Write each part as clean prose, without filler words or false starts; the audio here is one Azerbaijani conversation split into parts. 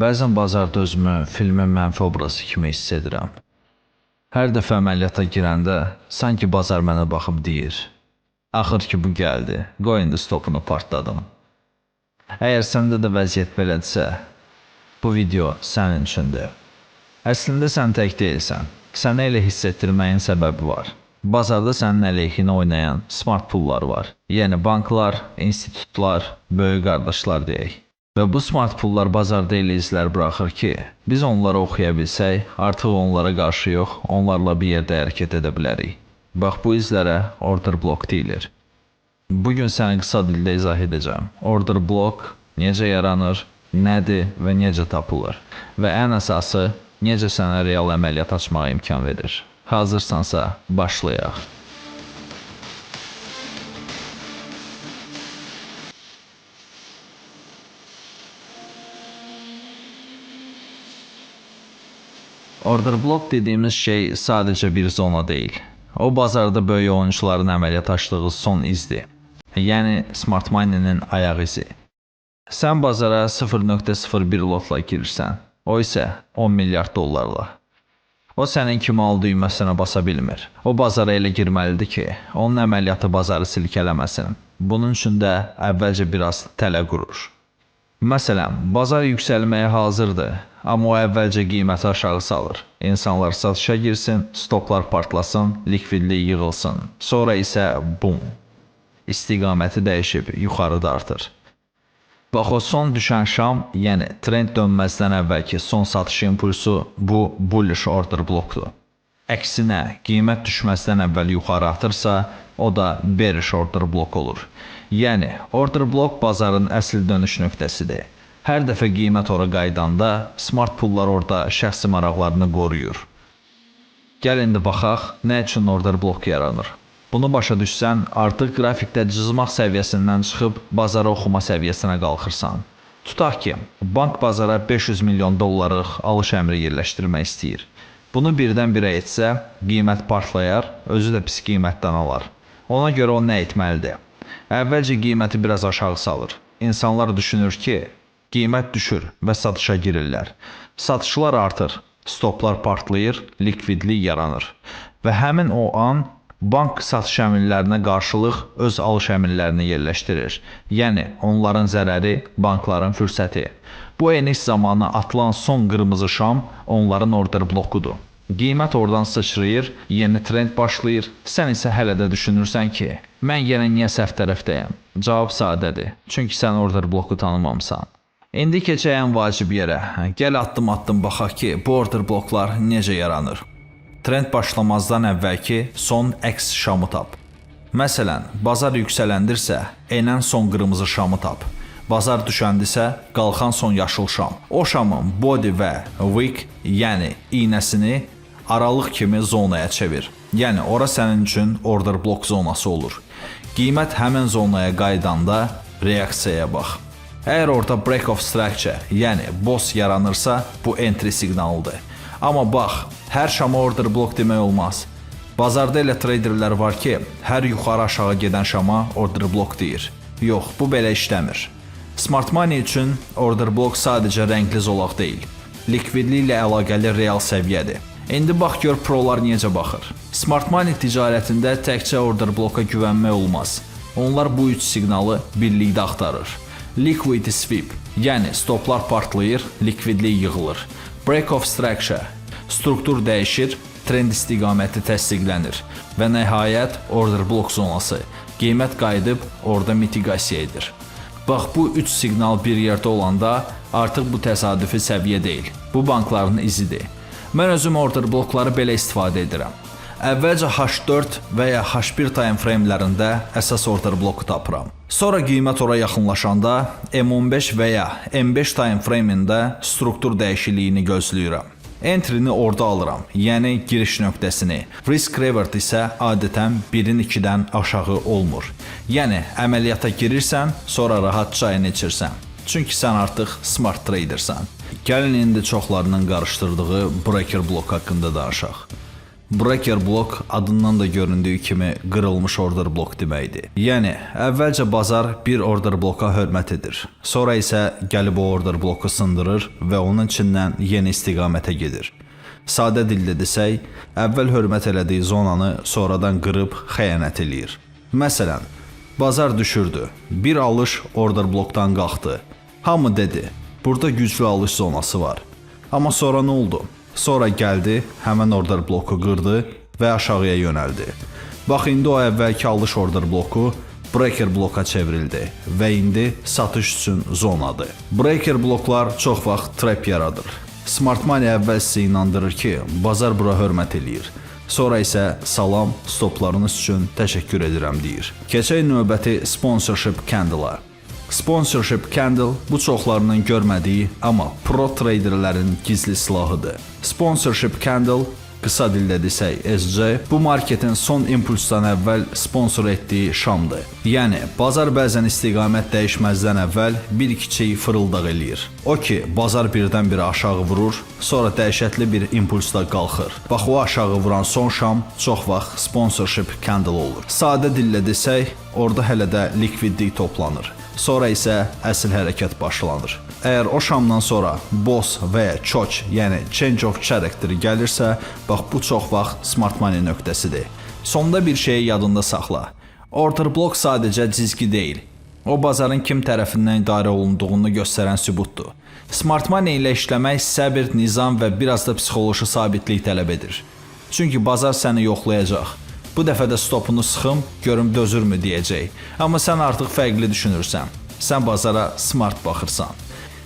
Bəzən bazarda özümü filmin mənfi obrazı kimi hiss edirəm. Hər dəfə əməliyyata girəndə sanki bazar mənə baxıb deyir: "Axır ki bu gəldi, qoy indi stopunu partladım." Əgər səndə də vəziyyət belədirsə, bu video sənin üçündür. Əslində sən tək deyilsən. Sənə elə hiss etdirməyin səbəbi var. Bazarda sənin əleyhinə oynayan smart pullar var. Yəni banklar, institutlar, böyük qardaşlar deyək. Və bu smart pullar bazarda elə izlər buraxır ki, biz onları oxuya bilsək, artıq onlara qarşı yox, onlarla bir yerdə hərəkət edə bilərik. Bax bu izlərə order block deyilir. Bugün sənə qısa dildə izah edəcəm. Order block necə yaranır, nədir və necə tapılır və ən əsası, necə sənə real əməliyyat açmağa imkan verir. Hazırsansa, başlayaq. Order block dediyimiz şey sadəcə bir zona deyil. O bazarda böyük oyuncuların əməliyyat açdığı son izdir. Yəni smart money'nin ayaq izi. Sən bazara 0.01 lotla girirsən, o isə 10 milyard dollarla. O sənin kimi al düyməsinə basa bilmir. O bazara elə girməlidir ki, onun əməliyyatı bazarı silkələməsin. Bunun üçün də əvvəlcə biraz tələ qurur. Məsələn, bazar yüksəlməyə hazırdır, amma o əvvəlcə qiyməti aşağı salır. İnsanlar satışa girsin, stoplar partlasın, likvidlik yığılsın. Sonra isə bum, istiqaməti dəyişib yuxarı dartır. Bax o son düşən şam, yəni trend dönməzdən əvvəlki son satış impulsu bu bullish order blokdur. Əksinə, qiymət düşməzdən əvvəl yuxarı atırsa, o da bearish order blok olur. Yəni, order blok bazarın əsl dönüş nöqtəsidir. Hər dəfə qiymət ora qaydanda, smart pullar orada şəxsi maraqlarını qoruyur. Gəl indi baxaq, nə üçün order blok yaranır? Bunu başa düşsən, artıq qrafikdə cızmaq səviyyəsindən çıxıb bazara oxuma səviyyəsinə qalxırsan. Tutaq ki, bank bazara 500 milyon dollarlıq alış əmri yerləşdirmək istəyir. Bunu birdən-birə etsə, qiymət partlayar, özü də pis qiymətdən alar. Ona görə o nə etməlidir? Əvvəlcə qiyməti biraz aşağı salır. İnsanlar düşünür ki, qiymət düşür və satışa girirlər. Satışlar artır, stoplar partlayır, likvidlik yaranır. Və həmin o an bank satış əmrlərinə qarşılıq öz alış əmrlərini yerləşdirir. Yəni, onların zərəri, bankların fürsəti. Bu eniş zamanı atılan son qırmızı şam onların order blokudur. Qiymət oradan sıçrayır, yeni trend başlayır. Sən isə hələ də düşünürsən ki, mən yenə niyə səhv tərəfdəyəm? Cavab sadədir, çünki sən order bloku tanımamısan. İndi keçək ən vacib yerə. Gəl addım-addım baxaq ki, bu order bloklar necə yaranır? Trend başlamazdan əvvəlki son əks şamı tap. Məsələn, bazar yüksələndirsə, enən son qırmızı şamı tap. Bazar düşəndirsə, qalxan son yaşıl şam. O şamın body və wick, yəni iynəsini aralıq kimi zonaya çevir. Yəni, ora sənin üçün order blok zonası olur. Qiymət həmən zonaya qaydanda reaksiyaya bax. Əgər orada break of structure, yəni boss yaranırsa, bu entry siqnalıdır. Amma bax, hər şama order blok demək olmaz. Bazarda elə traderlər var ki, hər yuxarı aşağı gedən şama order blok deyir. Yox, bu belə işləmir. Smart money üçün order blok sadəcə rəngli zolaq deyil. Likvidlik ilə əlaqəli real səviyyədir. İndi bax gör prolar necə baxır. Smart money ticarətində təkcə order bloka güvənmək olmaz. Onlar bu üç siqnalı birlikdə axtarır. Liquidity sweep, yəni stoplar partlayır, likvidlik yığılır. Break of structure, struktur dəyişir, trend istiqaməti təsdiqlənir və nəhayət order blok zonası, qiymət qayıdıb orada mitigasiya edir. Bax bu üç siqnal bir yerdə olanda artıq bu təsadüfi səviyyə deyil, bu bankların izidir. Mən özüm order blokları belə istifadə edirəm. Əvvəlcə H4 və ya H1 time framelərində əsas order bloku tapıram. Sonra qiymət ora yaxınlaşanda M15 və ya M5 time frame'ində struktur dəyişikliyini gözləyirəm. Entry-ni orada alıram, yəni giriş nöqtəsini. Risk reward isə adətən 1-in 2-dən aşağı olmur. Yəni əməliyyata girirsən, sonra rahat çayını içirsən. Çünki sən artıq smart tradersən. Gəlin indi çoxlarının qarışdırdığı breaker blok haqqında danışaq. Breaker block adından da göründüyü kimi qırılmış order blok deməkdir. Yəni, əvvəlcə bazar bir order bloka hörmət edir. Sonra isə gəlib o order bloku sındırır və onun içindən yeni istiqamətə gedir. Sadə dildə desək, əvvəl hörmət elədiyi zonanı sonradan qırıb xəyanət eləyir. Məsələn, bazar düşürdü, bir alış order blokdan qalxdı. Hamı dedi, burada güclü alış zonası var. Amma sonra nə oldu? Sonra gəldi, həmən order bloku qırdı və aşağıya yönəldi. Bax, indi o əvvəlki alış order bloku breaker bloka çevrildi və indi satış üçün zonadır. Breaker bloklar çox vaxt trap yaradır. Smart Money əvvəl sizə inandırır ki, bazar bura hörmət eləyir. Sonra isə salam, stoplarınız üçün təşəkkür edirəm deyir. Keçək növbəti sponsorship candle-a. Sponsorship candle bu çoxlarının görmədiyi, amma pro traderlərin gizli silahıdır. Sponsorship candle, qısa dildə desək SC, bu marketin son impulsdan əvvəl sponsor etdiyi şamdır. Yəni, bazar bəzən istiqamət dəyişməzdən əvvəl bir kiçik fırıldaq eləyir. O ki, bazar birdən-birə aşağı vurur, sonra dəhşətli bir impulsla qalxır. Bax, o aşağı vuran son şam çox vaxt sponsorship candle olur. Sadə dillə desək, orada hələ də likvidlik toplanır. Sonra isə əsl hərəkət başlanır. Əgər o şamdan sonra boss və ya choch, yəni change of character gəlirsə, bax bu çox vaxt Smart Money nöqtəsidir. Sonda bir şeyi yadında saxla. Order block sadəcə cizgi deyil. O bazarın kim tərəfindən idarə olunduğunu göstərən sübutdur. Smart Money ilə işləmək səbir, nizam və biraz da psixoloji sabitlik tələb edir. Çünki bazar səni yoxlayacaq. Bu dəfə də stopunu sıxım, görüm dözürmü deyəcək. Amma sən artıq fərqli düşünürsən. Sən bazara smart baxırsan.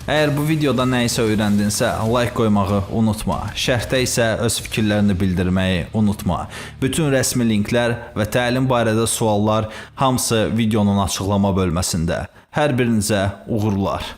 Əgər bu videoda nəyisə öyrəndinsə, like qoymağı unutma. Şərhdə isə öz fikirlərini bildirməyi unutma. Bütün rəsmi linklər və təlim barədə suallar hamısı videonun açıqlama bölməsində. Hər birinizə uğurlar.